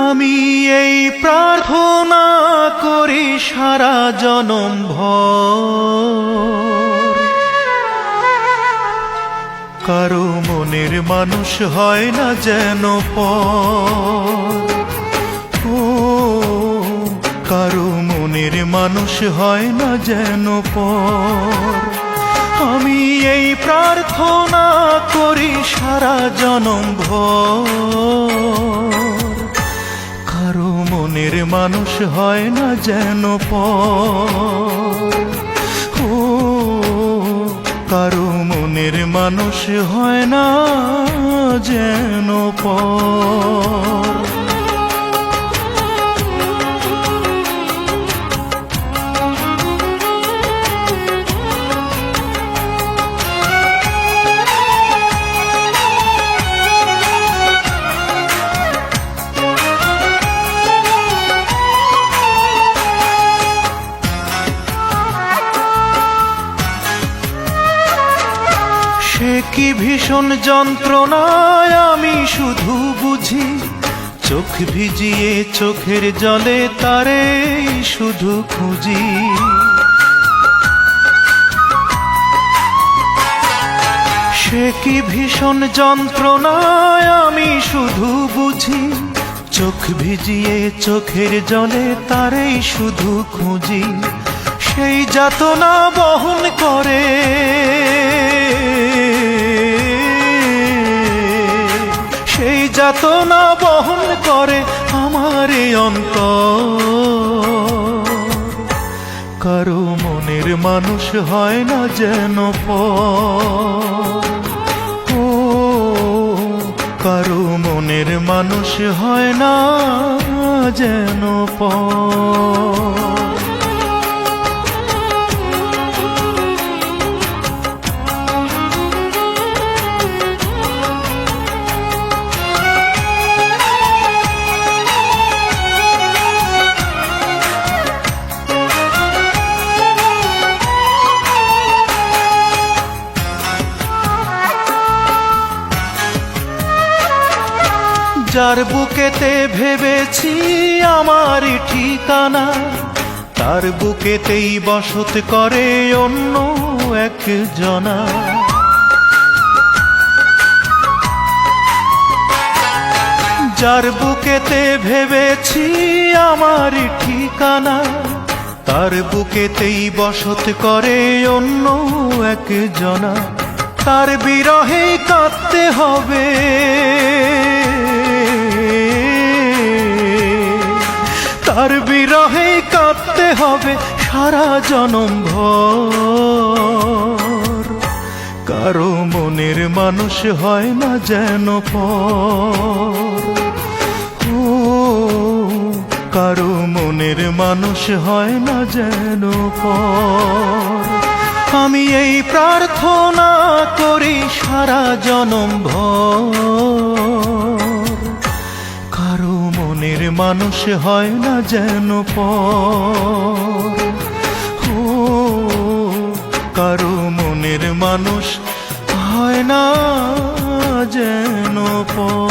আমি এই প্রার্থনা করি সারা জনম ভর, কারো মনের মানুষ হয় না যেন পর। ও কারো মনের মানুষ হয় না যেন পর। আমি এই প্রার্থনা করি সারা জনম ভর, কারো মনের মানুষ হয় না যেন পর। ও কারো মনের মানুষ হয় না যেন পর। সে কি ভীষণ যন্ত্রণায় আমি শুধু বুঝি, চোখ ভিজিয়ে চোখের জলে তারে শুধু খুঁজি। সে কি ভীষণ যন্ত্রণায় আমি শুধু বুঝি, চোখ ভিজিয়ে চোখের জলে তারে শুধু খুঁজি। সেই যাতনা বহন করে, সেই যাতনা বহন করে আমার অন্তর। কারো মনের মানুষ হয় না যেন পর। ও কারো মনের মানুষ হয় না যেন পর। যার বুকেতে ভেবেছি আমারই ঠিকানা, তার বুকেতেই বসত করে অন্য একজনা। যার বুকেতে ভেবেছি আমারই ঠিকানা, তার বুকেতেই বসত করে অন্য একজনা। তার বিরহেই কাঁদতে হবে, তার বিরহেই কাঁদতে হবে সারা জনম ভর। কারো মনের মানুষ হয় না যেন পর। ও কারো মনের মানুষ হয় না যেন পর। আমি এই প্রার্থনা করি সারা জনম ভর, কারো মনের মানুষ হয় না যেন পর। ও কারো মনের মানুষ হয় না যেন পর।